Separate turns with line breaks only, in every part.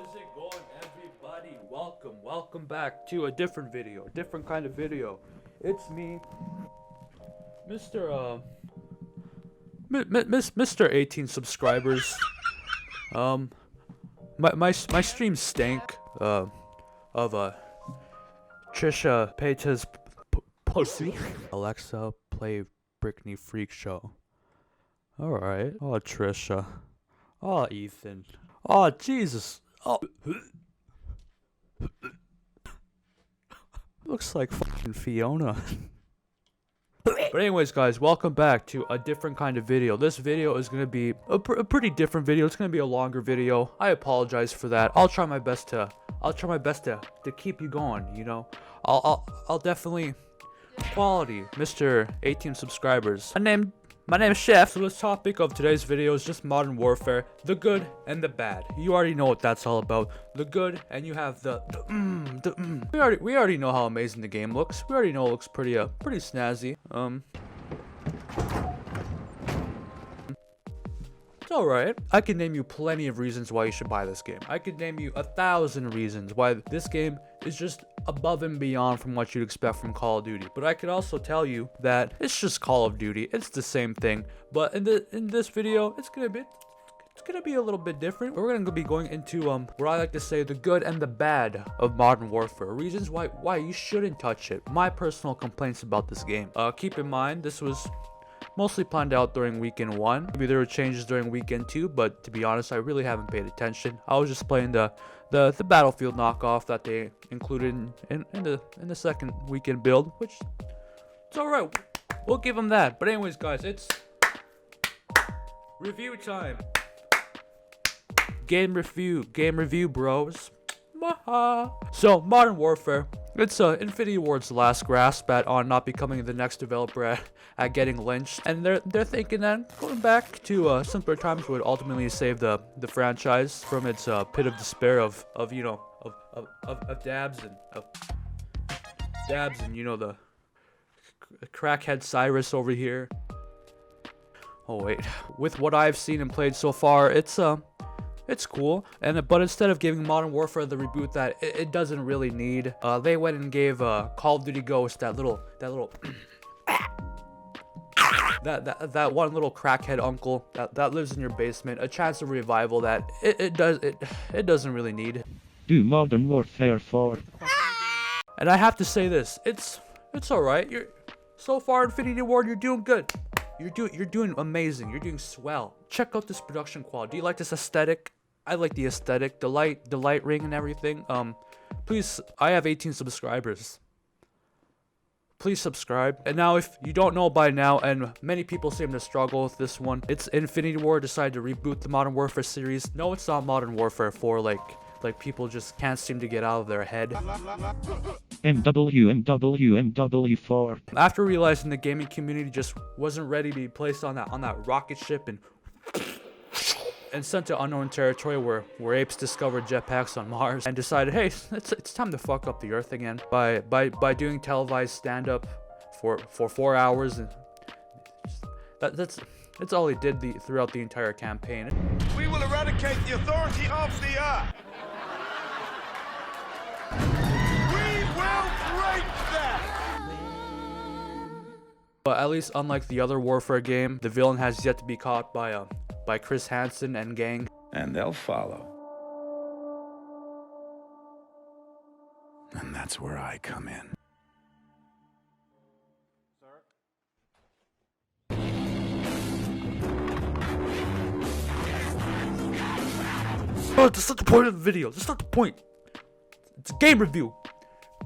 is it going, everybody? Welcome back to a different video, different kind of video. It's me, Mr. 18 subscribers. My stream stank. Of Trisha Paytas pussy. Alexa, play Britney Freak Show. All right. Oh, Trisha. Oh, Ethan. Oh, Jesus. Oh. Looks like fucking Fiona. But anyways, guys, welcome back to a different kind of video. This video is going to be a pretty different video. It's going to be a longer video. I apologize for that. I'll try my best to keep you going, you know. I'll definitely quality, Mr. 18 subscribers. My name is Chef. So the topic of today's video is just Modern Warfare, the good and the bad. You already know what that's all about. The good, and you have the We already know how amazing the game looks. We already know it looks pretty snazzy. It's alright. I can name you plenty of reasons why you should buy this game. I could name you 1,000 reasons why this game is just above and beyond from what you'd expect from Call of Duty. But I could also tell you that it's just Call of Duty. It's the same thing. But in this video, it's gonna be a little bit different. We're gonna be going into what I like to say the good and the bad of Modern Warfare. Reasons why you shouldn't touch it. My personal complaints about this game. Keep in mind this was mostly planned out during weekend 1. Maybe there were changes during weekend 2, but to be honest, I really haven't paid attention. I was just playing the Battlefield knockoff that they included in the second weekend build, which it's alright. We'll give them that. But anyways, guys, it's review time. Game review, bros. So, Modern Warfare. It's Infinity Ward's last grasp on not becoming the next developer at getting lynched, and they're thinking that going back to simpler times would ultimately save the franchise from its pit of despair of dabs and you know the crackhead Cyrus over here. Oh wait, with what I've seen and played so far, it's cool, but instead of giving Modern Warfare the reboot that it doesn't really need, they went and gave Call of Duty Ghost that little that one little crackhead uncle that lives in your basement a chance of revival that it doesn't really need.
Do Modern Warfare 4.
And I have to say this, it's alright. You're so far, Infinity Ward, you're doing good. You're doing amazing. You're doing swell. Check out this production quality. Do you like this aesthetic? I like the aesthetic, the light ring and everything. Please, I have 18 subscribers. Please subscribe. And now, if you don't know by now, and many people seem to struggle with this one, it's Infinity Ward decided to reboot the Modern Warfare series. No, it's not Modern Warfare 4. Like people just can't seem to get out of their head.
MW4.
After realizing the gaming community just wasn't ready to be placed on that rocket ship and sent to unknown territory where apes discovered jetpacks on Mars and decided, hey, it's time to fuck up the Earth again by doing televised stand-up for 4 hours, and that's all he did throughout the entire campaign.
We will eradicate the authority of the Earth. We will break them.
But at least unlike the other Warfare game, the villain has yet to be caught by Chris Hansen and gang.
And they'll follow. And that's where I come in.
Oh, that's not the point of the video. That's not the point. It's a game review.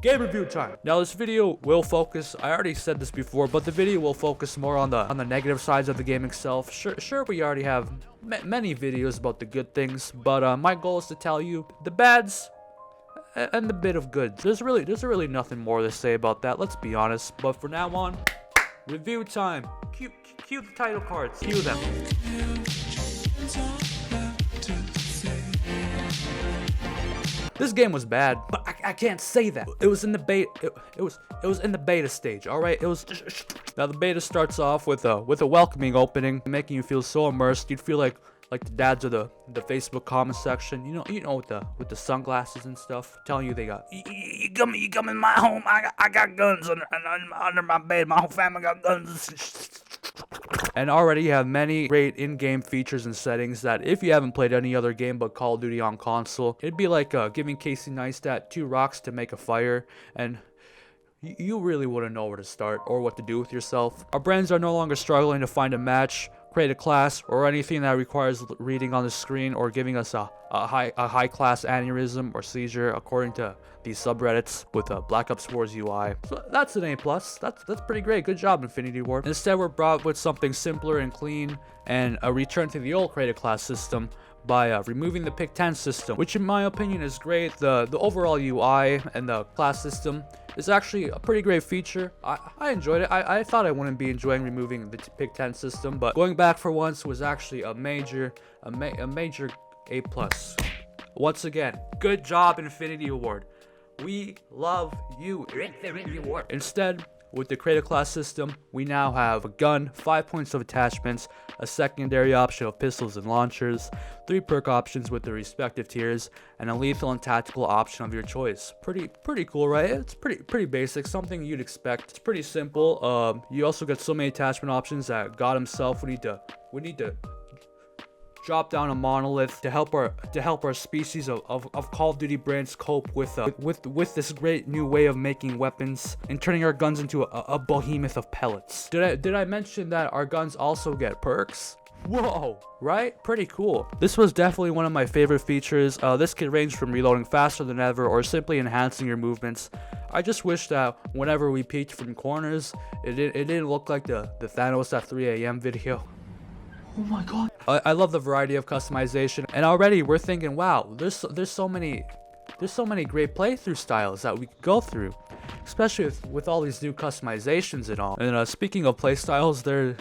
Game review time. Now this video will focus, I already said this before, but the video will focus more on the negative sides of the game itself. Sure, we already have many videos about the good things, but my goal is to tell you the bads and the bit of good. There's really nothing more to say about that, let's be honest. But for now on, review time. Cue the title cards. Cue them. This game was bad, but I can't say that. It was in the beta. It was in the beta stage. All right. It was. Now the beta starts off with a welcoming opening, making you feel so immersed. You'd feel like like the dads of the Facebook comment section, you know with the sunglasses and stuff, telling you they got you come in my home, I got guns under my bed, my whole family got guns. And already you have many great in-game features and settings that if you haven't played any other game but Call of Duty on console, it'd be like giving Casey Neistat 2 rocks to make a fire, and you really wouldn't know where to start or what to do with yourself. Our brains are no longer struggling to find a match, create a class, or anything that requires reading on the screen or giving us a high class aneurysm or seizure, according to these subreddits with Black Ops 4's UI. So that's an A+. That's pretty great. Good job, Infinity Ward. Instead, we're brought with something simpler and clean, and a return to the old created class system by removing the pick 10 system, which in my opinion is great. The overall UI and the class system is actually a pretty great feature. I enjoyed it. I thought I wouldn't be enjoying removing the pick 10 system, but going back for once was actually a major A+. Once again, good job, Infinity Ward. We love you, Infinity Ward. Instead, with the creative class system, we now have a gun, 5 points of attachments, a secondary option of pistols and launchers, 3 perk options with their respective tiers, and a lethal and tactical option of your choice. Pretty cool, right? It's pretty basic, something you'd expect. It's pretty simple. You also get so many attachment options that God himself would need to drop down a monolith to help our species of Call of Duty brands cope with this great new way of making weapons and turning our guns into a behemoth of pellets. Did I mention that our guns also get perks? Whoa, right? Pretty cool. This was definitely one of my favorite features. This could range from reloading faster than ever or simply enhancing your movements. I just wish that whenever we peeked from corners, it didn't look like the Thanos at 3 a.m. video. Oh my god. I love the variety of customization, and already we're thinking, wow, there's so many great playthrough styles that we could go through, especially with all these new customizations and all. And speaking of play styles, there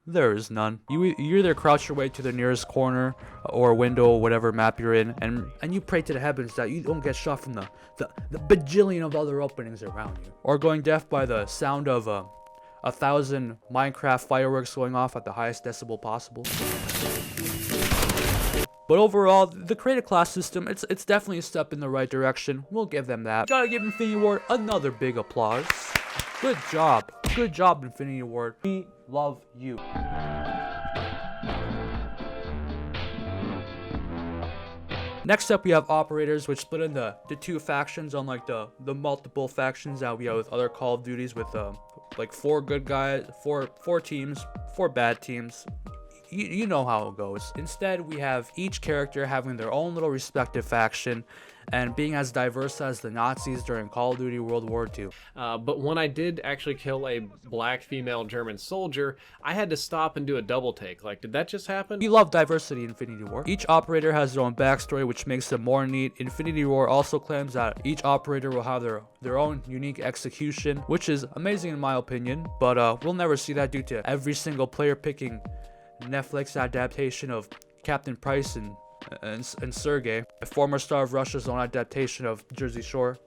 is none. You either crouch your way to the nearest corner or window or whatever map you're in, and you pray to the heavens that you don't get shot from the bajillion of other openings around you, or going deaf by the sound of 1,000 Minecraft fireworks going off at the highest decibel possible. But overall, the creative class system, it's definitely a step in the right direction. We'll give them that. Gotta give Infinity Ward another big applause. Good job, Infinity Ward. We love you. Next up, we have operators, which split into the 2 factions, unlike the multiple factions that we have with other Call of Duties, with like 4 good guys, 4 teams, 4 bad teams. You know how it goes. Instead, we have each character having their own little respective faction and being as diverse as the Nazis during Call of Duty World War II.
But when I did actually kill a black female German soldier, I had to stop and do a double take. Like, did that just happen?
We love diversity in Infinity War. Each operator has their own backstory, which makes it more neat. Infinity War also claims that each operator will have their own unique execution, which is amazing in my opinion, but we'll never see that due to every single player picking Netflix adaptation of Captain Price and Sergei, a former star of Russia's own adaptation of Jersey Shore,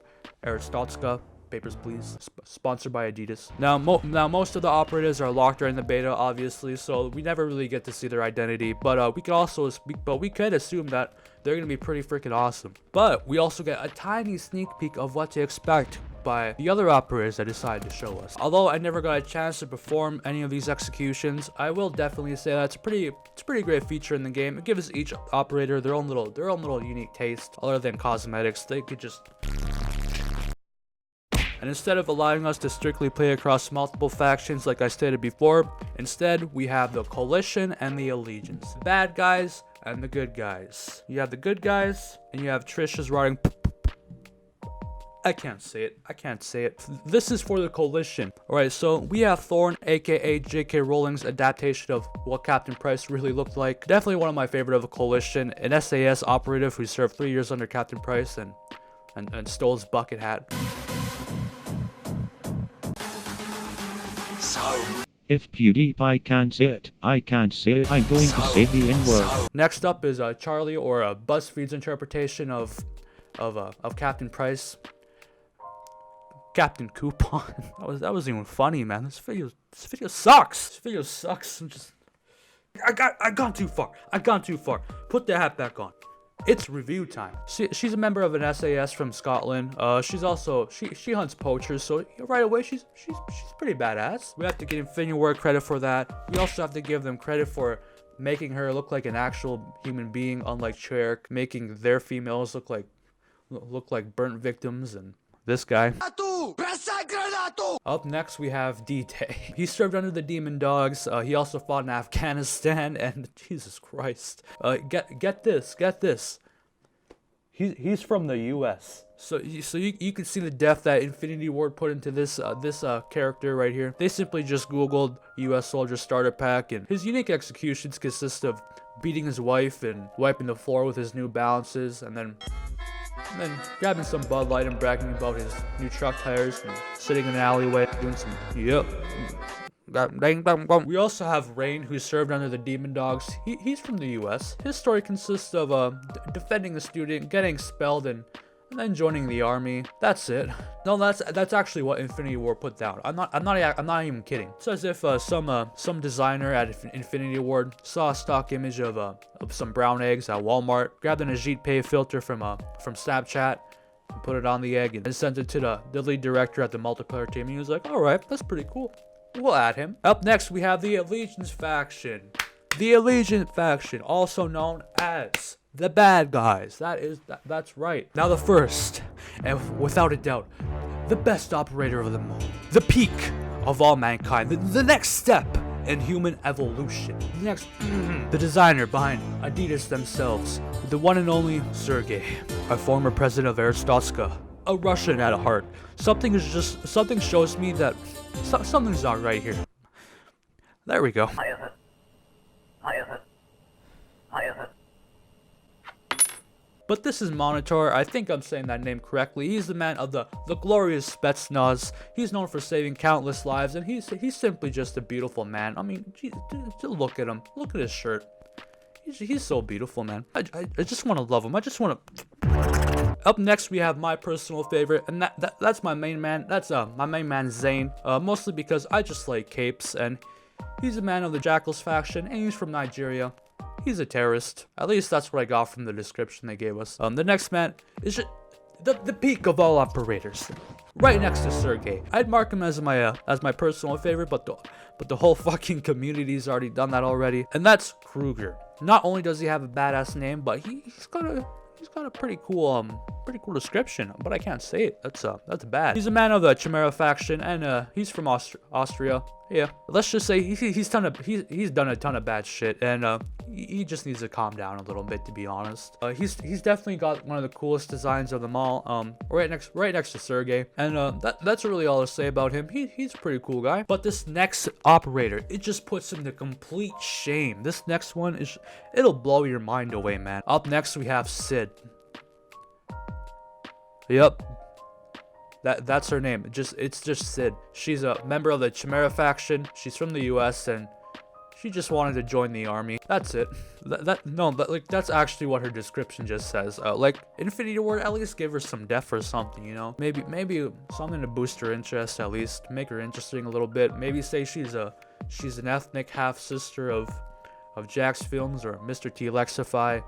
Aristotska, Papers, Please, sponsored by Adidas. Now most of the operators are locked during the beta, obviously, so we never really get to see their identity. But we could assume that they're gonna be pretty freaking awesome. But we also get a tiny sneak peek of what to expect by the other operators that decided to show us. Although I never got a chance to perform any of these executions, I will definitely say that it's a pretty great feature in the game. It gives each operator their own little unique taste. Other than cosmetics, they could just. And instead of allowing us to strictly play across multiple factions like I stated before, instead we have the Coalition and the Allegiance. The bad guys and the good guys. You have the good guys and you have Trish's rotting. I can't say it. This is for the Coalition. Alright, so we have Thorn, aka J.K. Rowling's adaptation of what Captain Price really looked like. Definitely one of my favorite of the Coalition. An SAS operative who served 3 years under Captain Price and stole his bucket hat.
If PewDiePie can't say it, I can't say it. I'm going to say the N-word.
Next up is Charlie, or BuzzFeed's interpretation of Captain Price. Captain Coupon. that wasn't even funny, man. This video sucks. I'm just I gone too far. I gone too far. Put the hat back on. It's review time. She's a member of an SAS from Scotland. She's also she hunts poachers, so right away she's pretty badass. We have to give Infinity Ward credit for that. We also have to give them credit for making her look like an actual human being, unlike Cherk, making their females look like burnt victims, and this guy. Up next we have D-Day. He served under the Demon Dogs. He also fought in Afghanistan, and Jesus Christ. Get this. He's from the U.S. So you can see the depth that Infinity Ward put into this character right here. They simply just Googled U.S. Soldier Starter Pack, and his unique executions consist of beating his wife and wiping the floor with his New Balances, and then grabbing some Bud Light and bragging about his new truck tires, and sitting in an alleyway doing some We also have Rain, who served under the Demon Dogs. He's from the US. His story consists of defending a student, getting expelled, and then joining the army. That's it. No, that's actually what Infinity Ward put down. I'm not even kidding. It's as if some designer at Infinity Ward saw a stock image of some brown eggs at Walmart, grabbed an Ajit Pay filter from Snapchat, and put it on the egg, and sent it to the lead director at the multiplayer team. And he was like, "All right, that's pretty cool. We'll add him." Up next, we have the Allegiance faction. The Allegiance faction, also known as the bad guys. That's right. Now the first, and without a doubt, the best operator of them all, the peak of all mankind, the next step in human evolution, the designer behind Adidas themselves, the one and only Sergey, a former president of Arstotzka, a Russian at heart. Something shows me that something's not right here. There we go. But this is Monitor. I think I'm saying that name correctly. He's the man of the glorious Spetsnaz. He's known for saving countless lives, and he's simply just a beautiful man. I mean, geez, look at him. Look at his shirt. He's so beautiful, man. I just want to love him. I just want to. Up next, we have my personal favorite, and that's my main man. That's my main man Zane. Mostly because I just like capes, and he's a man of the Jackals faction, and he's from Nigeria. He's a terrorist. At least that's what I got from the description they gave us. The next man is just the peak of all operators, right next to Sergey. I'd mark him as my personal favorite, but the whole fucking community's already done that already. And that's Kruger. Not only does he have a badass name, but he's got a pretty cool description, but I can't say it. That's bad. He's a man of the Chimera faction, and he's from Austria. Yeah, let's just say he's done a ton of bad shit, and he just needs to calm down a little bit, to be honest. He's definitely got one of the coolest designs of them all. Right next to Sergey, and that's really all to say about him. He's a pretty cool guy. But this next operator, it just puts him to complete shame. This next one it'll blow your mind away, man. Up next we have Sid. Yep. That's her name. It's just Sid. She's a member of the Chimera faction. She's from the US, and she just wanted to join the army. That's it. That's actually what her description just says. Like Infinity Ward, at least give her some depth or something, you know? Maybe something to boost her interest, at least make her interesting a little bit. Maybe say she's an ethnic half sister of Jax Films or Mr. T Lexify.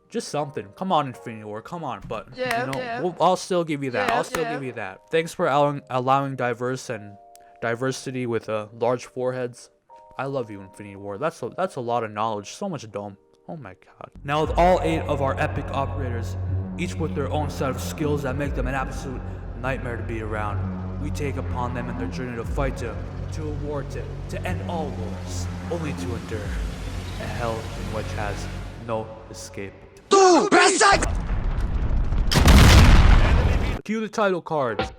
Just something. Come on, Infinity Ward. Come on. But I'll still give you that. Give you that. Thanks for allowing diversity with large foreheads. I love you, Infinity Ward. That's a lot of knowledge. So much dome. Oh my god. Now with all 8 of our epic operators, each with their own set of skills that make them an absolute nightmare to be around, we take upon them in their journey to fight to a war to end all wars, only to endure a hell in which has no escape. Cue the title cards.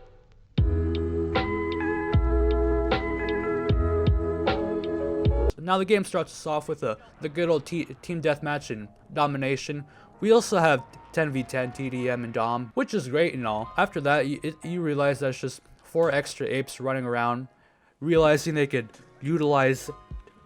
Now the game starts us off with the good old team deathmatch and domination. We also have 10v10 TDM and Dom, which is great and all. After that, you realize that's just 4 extra apes running around, realizing they could utilize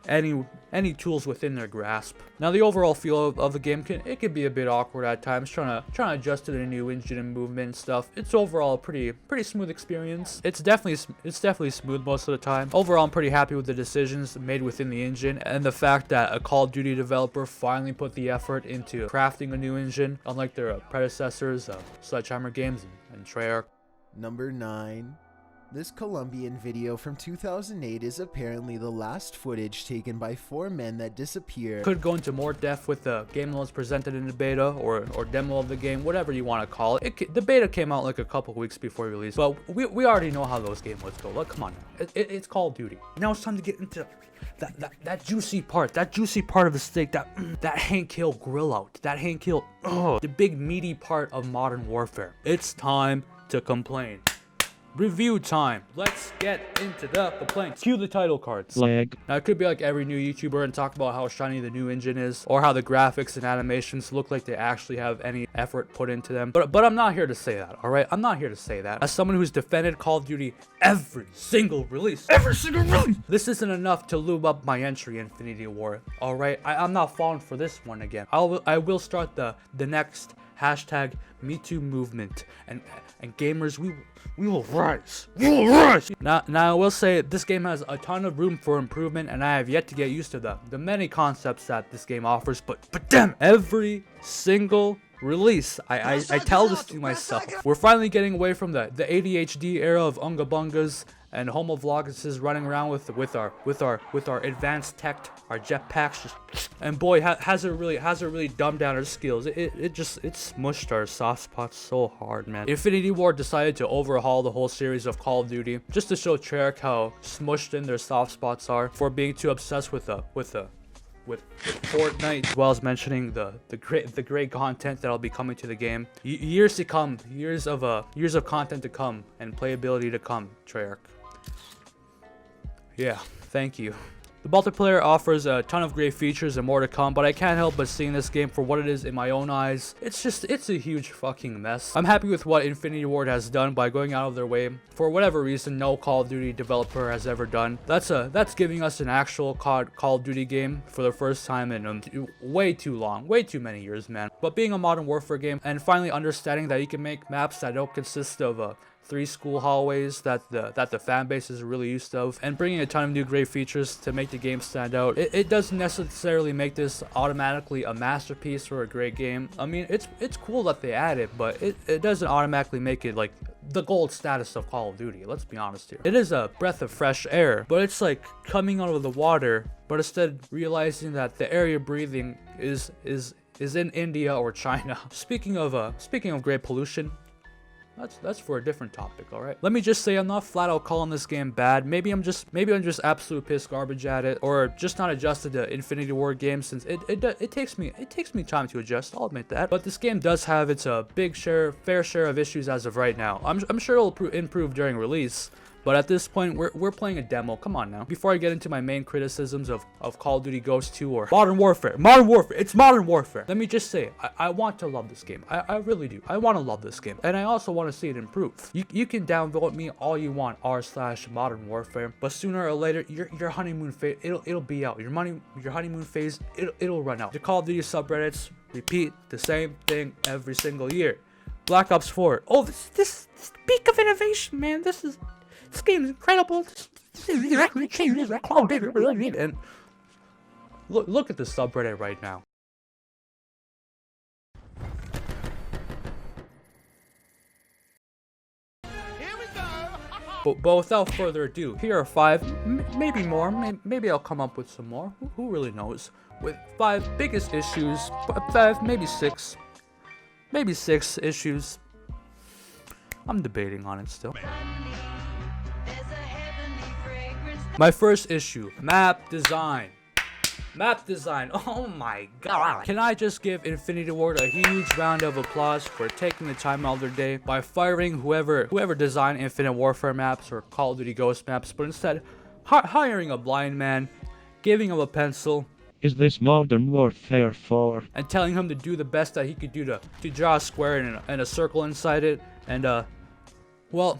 any tools within their grasp. Now the overall feel of the game can be a bit awkward at times, trying to adjust to the new engine and movement and stuff. It's overall a pretty smooth experience. It's definitely smooth most of the time. Overall, I'm pretty happy with the decisions made within the engine and the fact that a Call of Duty developer finally put the effort into crafting a new engine, unlike their predecessors, Sledgehammer Games and Treyarch.
Number 9. This Colombian video from 2008 is apparently the last footage taken by 4 men that disappeared.
Could go into more depth with the game that was presented in the beta or demo of the game, whatever you want to call it. The beta came out like a couple weeks before release, but we already know how those game modes go. Like, come on now. It's Call of Duty. Now it's time to get into that juicy part of the steak, that Hank Hill grill out, the big meaty part of Modern Warfare. It's time to complain. Review time. Let's get into the complaints. Cue the title cards.
Lag.
Now, it could be like every new YouTuber and talk about how shiny the new engine is, or how the graphics and animations look like they actually have any effort put into them. But I'm not here to say that, all right? I'm not here to say that. As someone who's defended Call of Duty every single release, this isn't enough to lube up my entry Infinity War, all right? I'm not falling for this one again. I will start the next hashtag #MeToo movement, and gamers, we will rise. Now I will say this game has a ton of room for improvement, and I have yet to get used to the many concepts that this game offers. But damn, every single release, I tell this to myself. We're finally getting away from the ADHD era of Unga Bungas and Homo Vloguses running around with our advanced tech, our jetpacks, and boy, has it really dumbed down our skills. It smushed our soft spots so hard, man. Infinity Ward decided to overhaul the whole series of Call of Duty just to show Treyarch how smushed in their soft spots are for being too obsessed with Fortnite, as well as mentioning the great content that'll be coming to the game. Years to come, years of content to come, and playability to come, Treyarch. Yeah, thank you. The multiplayer offers a ton of great features and more to come, but I can't help but seeing this game for what it is in my own eyes. It's a huge fucking mess. I'm happy with what Infinity Ward has done by going out of their way, for whatever reason no Call of Duty developer has ever done. That's giving us an actual Call of Duty game for the first time in way too long, way too many years, man. But being a Modern Warfare game, and finally understanding that you can make maps that don't consist of 3 school hallways that the fan base is really used of, and bringing a ton of new great features to make the game stand out. It doesn't necessarily make this automatically a masterpiece or a great game. I mean, it's cool that they add it, but it doesn't automatically make it like the gold status of Call of Duty. Let's be honest here. It is a breath of fresh air, but it's like coming out of the water, but instead realizing that the air you're breathing is in India or China. Speaking of great pollution, that's for a different topic, all right? Let me just say, I'm not flat out calling this game bad. Maybe I'm just absolute piss garbage at it, or just not adjusted to Infinity Ward games, since it takes me time to adjust. I'll admit that. But this game does have its fair share of issues as of right now. I'm sure it'll improve during release. But at this point, we're playing a demo. Come on now. Before I get into my main criticisms of Call of Duty Ghosts 2 or Modern Warfare, it's Modern Warfare. Let me just say, I want to love this game. I really do. I want to love this game. And I also want to see it improve. You can downvote me all you want, r/Modern Warfare. But sooner or later, your honeymoon phase, it'll be out. Your honeymoon phase, it'll run out. The Call of Duty subreddits repeat the same thing every single year. Black Ops 4. Oh, this peak of innovation, man. This game is incredible. And look at the subreddit right now. But without further ado, here are 5, maybe more, maybe I'll come up with some more, who really knows, with 5 biggest issues, 5, maybe 6 issues. I'm debating on it still. My first issue, map design. Oh my god. Can I just give Infinity Ward a huge round of applause for taking the time out of their day by firing whoever designed Infinite Warfare maps or Call of Duty Ghost maps, but instead hiring a blind man, giving him a pencil.
Is this Modern Warfare 4?
And telling him to do the best that he could do to draw a square and a circle inside it, and well,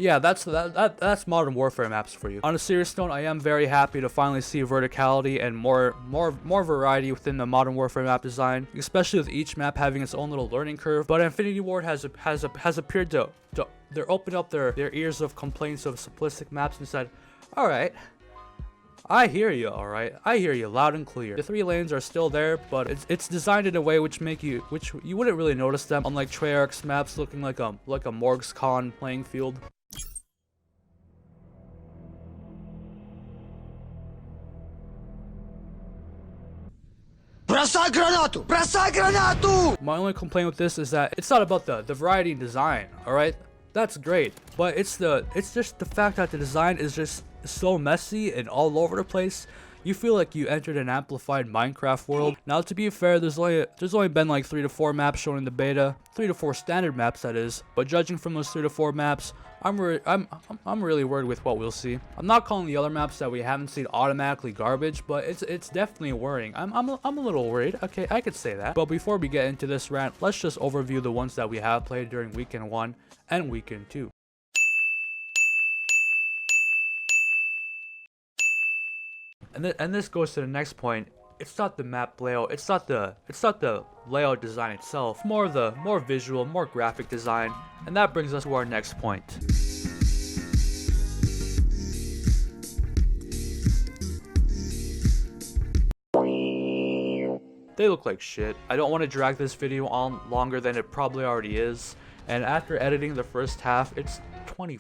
Yeah, that's Modern Warfare maps for you. On a serious note, I am very happy to finally see verticality and more variety within the Modern Warfare map design, especially with each map having its own little learning curve. But Infinity Ward has appeared to they're opened up their ears of complaints of simplistic maps and said, all right, I hear you, alright. I hear you loud and clear. The 3 lanes are still there, but it's designed in a way which you wouldn't really notice them, unlike Treyarch's maps looking like a Morgs Con playing field.
Бросай гранату! Бросай гранату!
My only complaint with this is that it's not about the variety in design, alright? That's great, but it's just the fact that the design is just so messy and all over the place. You feel like you entered an amplified Minecraft world. Now, to be fair, there's only been like 3 to 4 maps shown in the beta, 3 to 4 standard maps that is. But judging from those 3 to 4 maps, I'm really worried with what we'll see. I'm not calling the other maps that we haven't seen automatically garbage, but it's definitely worrying. I'm a little worried. Okay, I could say that. But before we get into this rant, let's just overview the ones that we have played during weekend 1 and weekend 2. And this goes to the next point. It's not the map layout. It's not the layout design itself. More visual, more graphic design. And that brings us to our next point. They look like shit. I don't want to drag this video on longer than it probably already is. And after editing the first half, it's 20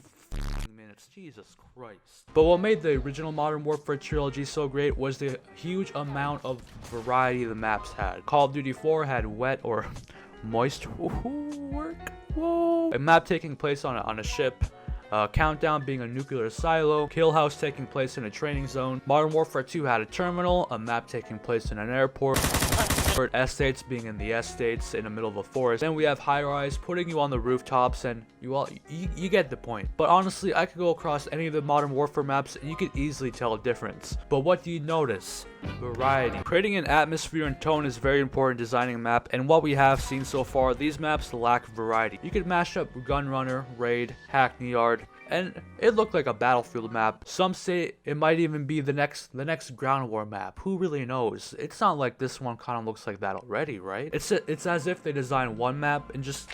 minutes. Jesus Christ. But what made the original Modern Warfare trilogy so great was the huge amount of variety the maps had. Call of Duty 4 had wet or moist work. Whoa. A map taking place on a ship. Countdown being a nuclear silo, Kill House taking place in a training zone. Modern Warfare 2 had a terminal, a map taking place in an airport. Estates being in the estates in the middle of a forest. Then we have High Rise putting you on the rooftops, and you get the point. But honestly, I could go across any of the Modern Warfare maps and you could easily tell a difference. But what do you notice? Variety. Creating an atmosphere and tone is very important designing a map, and what we have seen so far, these maps lack variety. You could mash up Gunrunner, Raid, Hackney Yard, and it looked like a Battlefield map. Some say it might even be the next Ground War map. Who really knows? It's not like this one kind of looks like that already, right? It's as if they designed one map and just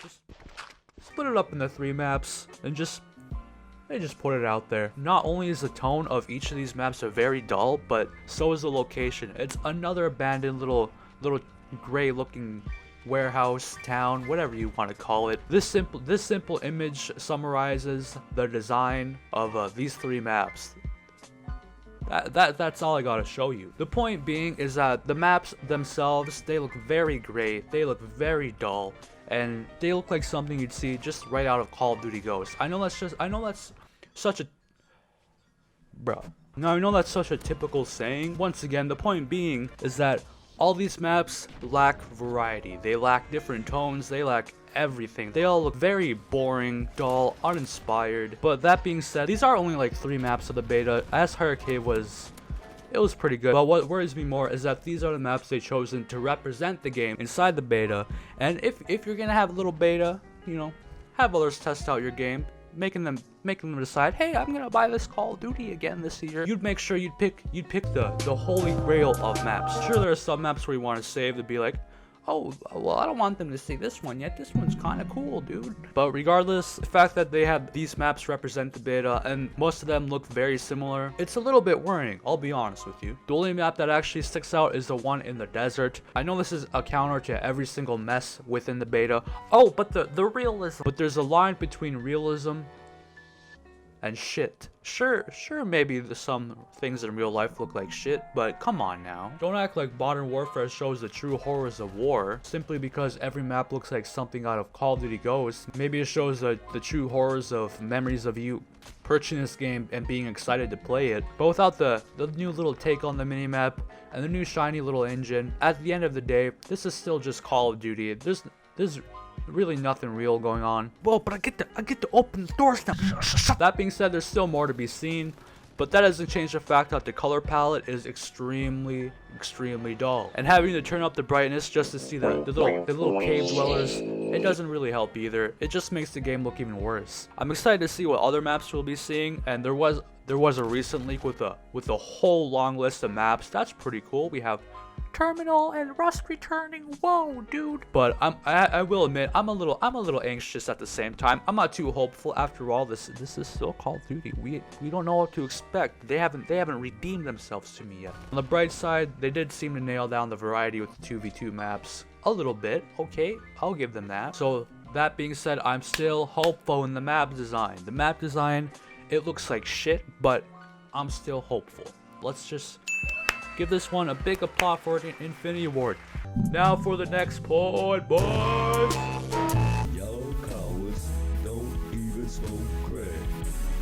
split it up into 3 maps and they just put it out there. Not only is the tone of each of these maps very dull, but so is the location. It's another abandoned little gray looking warehouse, town, whatever you want to call it. This simple image summarizes the design of these 3 maps. That's all I gotta show you. The point being is that the maps themselves, they look very gray, they look very dull, and they look like something you'd see just right out of Call of Duty Ghosts. I know that's such a typical saying. Once again, the point being is that all these maps lack variety. They lack different tones, they lack everything. They all look very boring, dull, uninspired. But that being said, these are only like 3 maps of the beta. Ashire Cave was pretty good. But what worries me more is that these are the maps they've chosen to represent the game inside the beta. And if you're gonna have a little beta, you know, have others test out your game, making them decide, hey, I'm gonna buy this Call of Duty again this year. You'd make sure you'd pick the holy grail of maps. Sure, there are some maps where you want to save to be like, oh, well, I don't want them to see this one yet. This one's kind of cool, dude. But regardless, the fact that they have these maps represent the beta and most of them look very similar, it's a little bit worrying, I'll be honest with you. The only map that actually sticks out is the one in the desert. I know this is a counter to every single mess within the beta. Oh, but the realism. But there's a line between realism and shit. Sure, maybe some things in real life look like shit, but come on now. Don't act like Modern Warfare shows the true horrors of war simply because every map looks like something out of Call of Duty Ghosts. Maybe it shows the true horrors of memories of you purchasing this game and being excited to play it. But without the new little take on the minimap and the new shiny little engine, at the end of the day, this is still just Call of Duty. There's really nothing real going on. Well, but I get to open the doors now. That being said, there's still more to be seen, but that doesn't change the fact that the color palette is extremely dull. And having to turn up the brightness just to see the little cave dwellers it doesn't really help either. It just makes the game look even worse. I'm excited to see what other maps we'll be seeing, and there was a recent leak with a whole long list of maps. That's pretty cool. We have Terminal and Rust returning. Whoa, dude. But I will admit I'm a little anxious at the same time. I'm not too hopeful. After all, this is still Call of Duty. We don't know what to expect. They haven't redeemed themselves to me yet. On the bright side, they did seem to nail down the variety with the 2v2 maps a little bit. Okay, I'll give them that. So that being said, I'm still hopeful in the map design. The map design, it looks like shit, but I'm still hopeful. Let's just give this one a big applause for an Infinity Award. Now for the next point, boys.
Y'all cowards don't even smoke crack.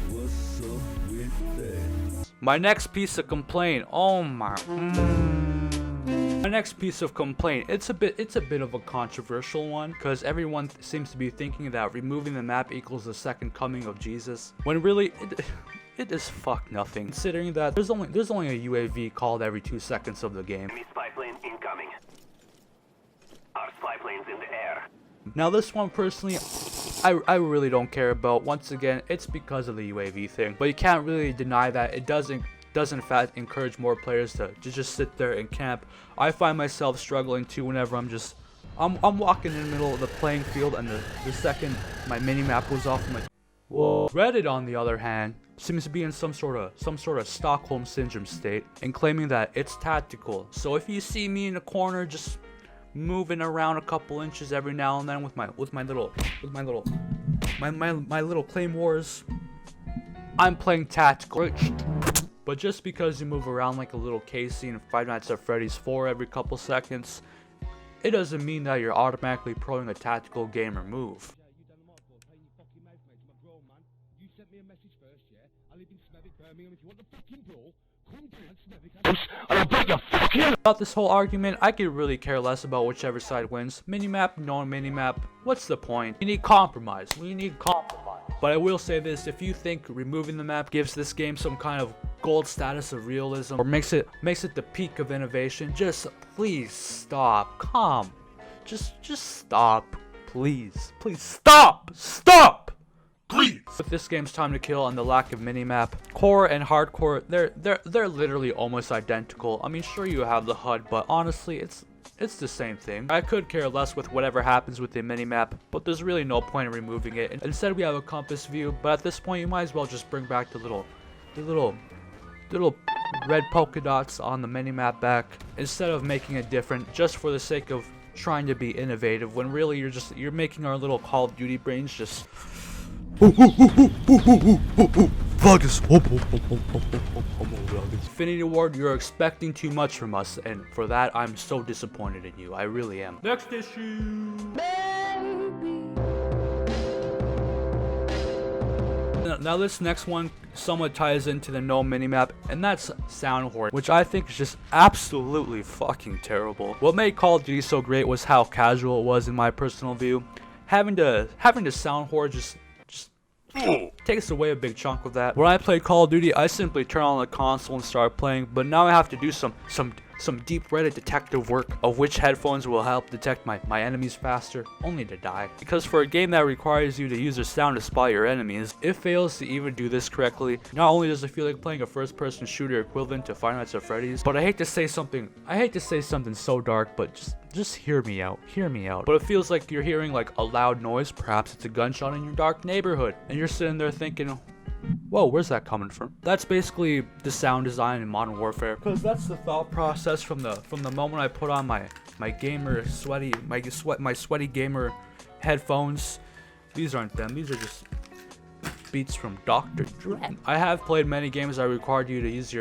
What's up with that?
My next piece of complaint. Oh my. My next piece of complaint. It's a bit of a controversial one because everyone seems to be thinking that removing the map equals the second coming of Jesus, when really it is fuck nothing, considering that there's only a UAV called every 2 seconds of the game.
Enemy spy plane incoming. Our spy plane's in the air.
Now this one personally, I really don't care about. Once again, it's because of the UAV thing, but you can't really deny that it does in fact encourage more players to just sit there and camp. I find myself struggling too whenever I'm walking in the middle of the playing field, and the second my mini map goes off, I'm like, whoa. Reddit, on the other hand, seems to be in some sort of Stockholm syndrome state and claiming that it's tactical. So if you see me in a corner just moving around a couple inches every now and then with my little claymores, I'm playing tactical. But just because you move around like a little Casey in Five Nights at Freddy's 4 every couple seconds, it doesn't mean that you're automatically proing a tactical game or move. About this whole argument, I could really care less about whichever side wins. Minimap, no minimap, what's the point? We need compromise. But I will say this, if you think removing the map gives this game some kind of gold status of realism or makes it the peak of innovation, just please stop. Just stop. Please stop. Please. With this game's time to kill and the lack of minimap, core and hardcore, they're literally almost identical. I mean, sure you have the HUD, but honestly, it's the same thing. I could care less with whatever happens with the minimap, but there's really no point in removing it. Instead, we have a compass view, but at this point, you might as well just bring back the little red polka dots on the minimap back, instead of making it different just for the sake of trying to be innovative, when really you're making our little Call of Duty brains just Infinity Award, you're expecting too much from us, and for that I'm so disappointed in you. I really am. Next issue. Now this next one somewhat ties into the no minimap, and that's Sound Horde, which I think is just absolutely fucking terrible. What made Call of Duty so great was how casual it was in my personal view. Having to Sound Horde just takes away a big chunk of that. When I play Call of Duty, I simply turn on the console and start playing, but now I have to do some deep Reddit detective work of which headphones will help detect my enemies faster, only to die. Because for a game that requires you to use a sound to spot your enemies, it fails to even do this correctly. Not only does it feel like playing a first-person shooter equivalent to Five Nights at Freddy's, but I hate to say something so dark, but just hear me out. But it feels like you're hearing like a loud noise, perhaps it's a gunshot in your dark neighborhood, and you're sitting there thinking, whoa, where's that coming from? That's basically the sound design in Modern Warfare, because that's the thought process from the moment I put on my sweaty gamer headphones. These aren't them, these are just beats from Dr. Dre. I have played many games that required you to use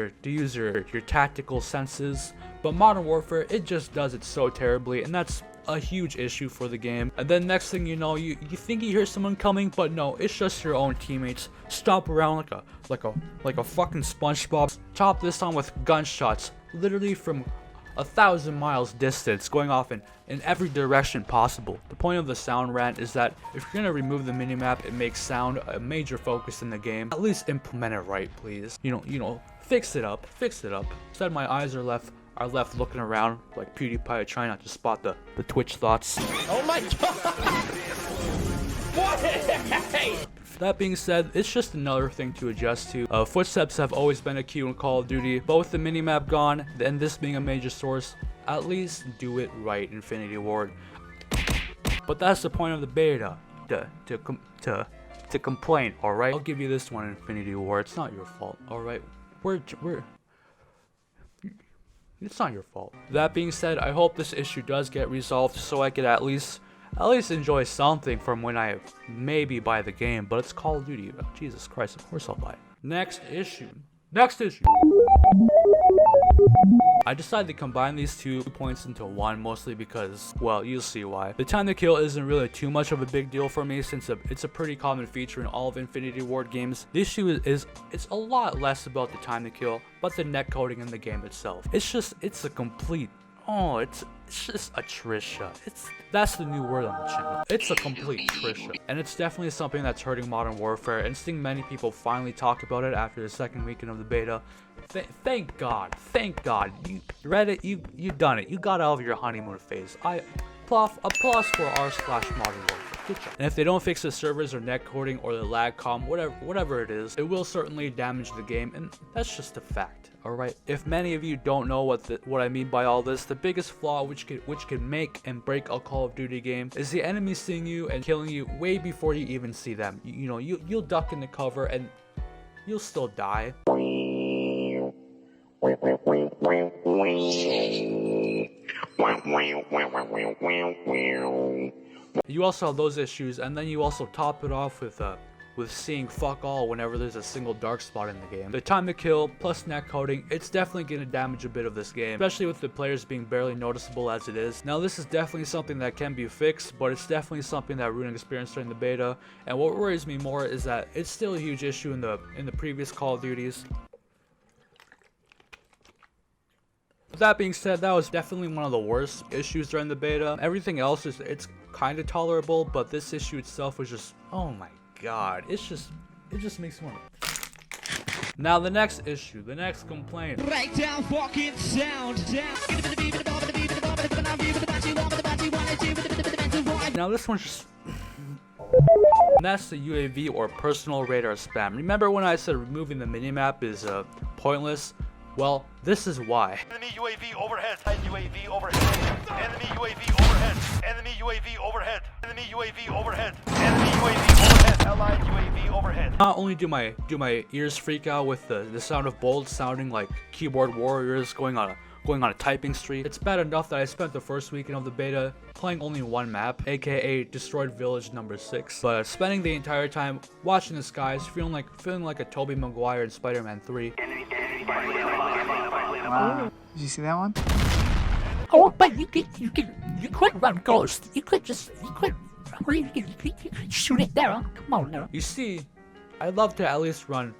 your tactical senses, but Modern Warfare, it just does it so terribly, and that's a huge issue for the game. And then next thing you know, you think you hear someone coming, but no, it's just your own teammates. Stop around like a fucking SpongeBob. Top this on with gunshots, literally from 1,000 miles distance, going off in every direction possible. The point of the sound rant is that if you're gonna remove the minimap, it makes sound a major focus in the game. At least implement it right, please. You know, fix it up. Instead, my eyes are left are left looking around like PewDiePie trying not to spot the Twitch thoughts.
Oh my god!
That being said, it's just another thing to adjust to. Footsteps have always been a key in Call of Duty, but with the minimap gone, and this being a major source, at least do it right, Infinity Ward. But that's the point of the beta, to complain, alright? I'll give you this one, Infinity Ward, it's not your fault, alright? It's not your fault. That being said, I hope this issue does get resolved so I could at least enjoy something from when I maybe buy the game, but it's Call of Duty. Jesus Christ, of course I'll buy it. Next issue. I decided to combine these 2 points into one, mostly because, well, you'll see why. The time to kill isn't really too much of a big deal for me since it's a pretty common feature in all of Infinity Ward games. The issue is it's a lot less about the time to kill, but the netcoding in the game itself. It's a complete, it's just a Trisha. That's the new word on the channel. It's a complete Trisha. And it's definitely something that's hurting Modern Warfare, and seeing many people finally talk about it after the second weekend of the beta, thank God. Reddit, you done it. You got out of your honeymoon phase. Applause for r/Modern Warfare. Good job. And if they don't fix the servers or netcoding or the lag comm, whatever it is, it will certainly damage the game, and that's just a fact. Alright, if many of you don't know what I mean by all this, the biggest flaw which can make and break a Call of Duty game is the enemy seeing you and killing you way before you even see them. You'll duck in the cover and you'll still die. You also have those issues, and then you also top it off with seeing fuck all whenever there's a single dark spot in the game. The time to kill plus netcoding, it's definitely going to damage a bit of this game, especially with the players being barely noticeable as it is. Now this is definitely something that can be fixed, but it's definitely something that Rune experienced during the beta, and what worries me more is that it's still a huge issue in the previous Call of Duties. With that being said, that was definitely one of the worst issues during the beta. Everything else it's kind of tolerable, but this issue itself was just, oh my god, it just makes me want to. Now the next issue, the next complaint.
Break down fucking sound.
Now this one's just. And that's the UAV or personal radar spam. Remember when I said removing the minimap is pointless? Well, this is why.
Enemy UAV overhead. UAV overhead. Enemy UAV overhead. Enemy UAV overhead. Enemy UAV overhead. Enemy UAV overhead. Allied UAV overhead.
Not only do my ears freak out with the sound of bolts sounding like keyboard warriors going on a typing streak, it's bad enough that I spent the first weekend of the beta playing only one map, aka Destroyed Village number 6, but spending the entire time watching the skies, feeling like a Tobey Maguire in Spider-Man 3.
Wow. Did you see that one?
Oh, but you could run Ghost. You could shoot it there. Huh? Come on now.
You see, I'd love to at least run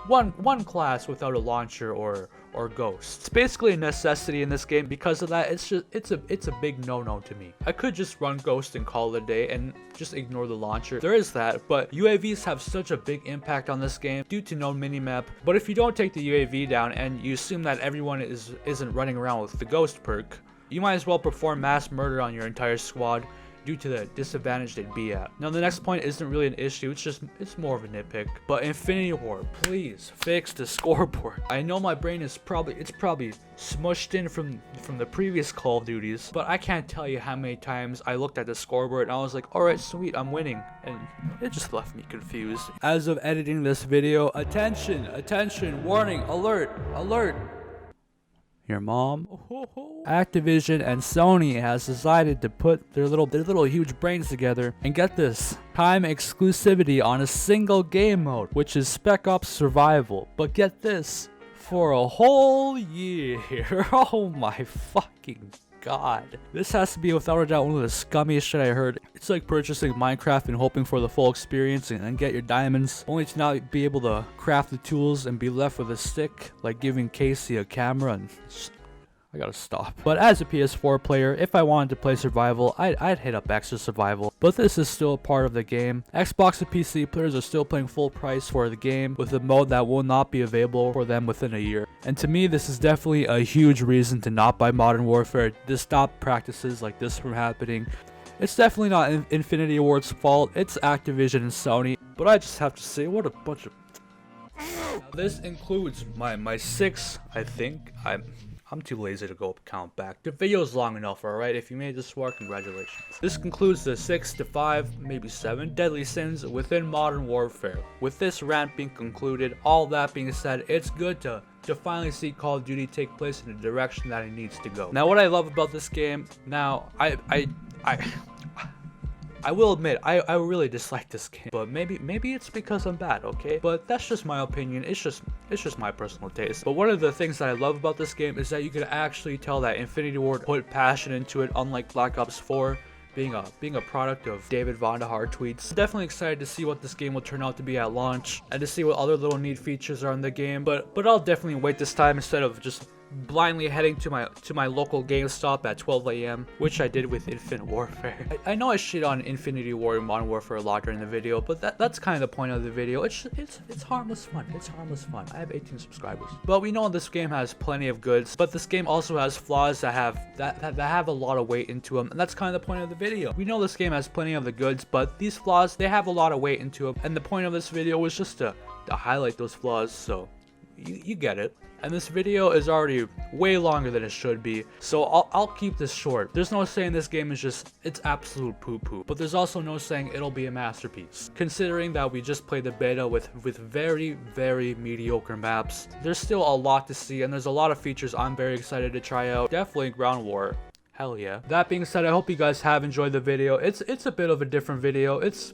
one class without a launcher or Ghost. It's basically a necessity in this game. Because of that, it's a big no-no to me. I could just run Ghost and call it a day and just ignore the launcher. There is that, but UAVs have such a big impact on this game due to no minimap. But if you don't take the UAV down and you assume that everyone isn't running around with the Ghost perk, you might as well perform mass murder on your entire squad due to the disadvantage they'd be at. Now the next point isn't really an issue, it's more of a nitpick. But Infinity Ward, please fix the scoreboard. I know my brain is probably smushed in from the previous Call of Duties, but I can't tell you how many times I looked at the scoreboard and I was like, alright, sweet, I'm winning, and it just left me confused. As of editing this video, attention, warning, alert. Your mom. Activision and Sony has decided to put their little huge brains together and get this time exclusivity on a single game mode, which is Spec Ops Survival. But get this, for a whole year. Oh my fucking god. This has to be without a doubt one of the scummiest shit I heard. It's like purchasing Minecraft and hoping for the full experience and get your diamonds, only to not be able to craft the tools and be left with a stick, like giving Casey a camera and I gotta stop. But as a PS4 player, if I wanted to play survival, I'd hit up Extra Survival. But this is still a part of the game. Xbox and PC players are still paying full price for the game with a mode that will not be available for them within a year. And to me, this is definitely a huge reason to not buy Modern Warfare, to stop practices like this from happening. It's definitely not Infinity Ward's fault, it's Activision and Sony. But I just have to say, what a bunch of... This includes my 6, I think. I'm too lazy to go count back. The video's long enough, alright? If you made this far, congratulations. This concludes the 6 to 5, maybe 7 deadly sins within Modern Warfare. With this rant being concluded, all that being said, it's good to finally see Call of Duty take place in the direction that it needs to go. Now, what I love about this game, now, I will admit, I really dislike this game, but maybe it's because I'm bad, okay? But that's just my opinion. It's just my personal taste. But one of the things that I love about this game is that you can actually tell that Infinity Ward put passion into it, unlike Black Ops 4. Being a product of David Vonderhaar tweets. Definitely excited to see what this game will turn out to be at launch and to see what other little neat features are in the game. But I'll definitely wait this time instead of just blindly heading to my local GameStop at 12 a.m, which I did with Infinite Warfare. I know I shit on Infinity Ward and Modern Warfare a lot during the video, but that's kind of the point of the video. It's harmless fun. It's harmless fun. I have 18 subscribers. But we know this game has plenty of goods, but this game also has flaws that have a lot of weight into them, and that's kind of the point of the video. We know this game has plenty of the goods, but these flaws, they have a lot of weight into them, and the point of this video was just to highlight those flaws, so you get it. And this video is already way longer than it should be, so I'll keep this short. There's no saying this game is it's absolute poo-poo, but there's also no saying it'll be a masterpiece. Considering that we just played the beta with very, very mediocre maps, there's still a lot to see, and there's a lot of features I'm very excited to try out. Definitely Ground War. Hell yeah. That being said, I hope you guys have enjoyed the video. It's a bit of a different video. It's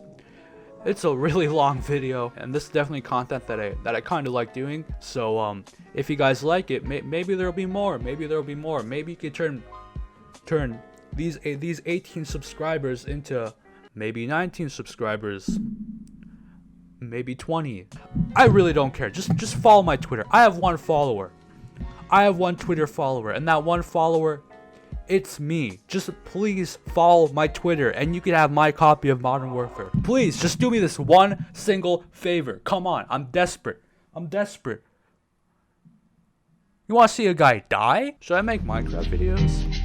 a really long video, and this is definitely content that I kind of like doing. So if you guys like it, maybe there'll be more. Maybe you could turn these 18 subscribers into maybe 19 subscribers, maybe 20. I really don't care. Just follow my Twitter. I have one follower. I have one Twitter follower, and that one follower, it's me. Just please follow my Twitter and you can have my copy of Modern Warfare. Please, just do me this one single favor. Come on, I'm desperate. You want to see a guy die? Should I make Minecraft videos?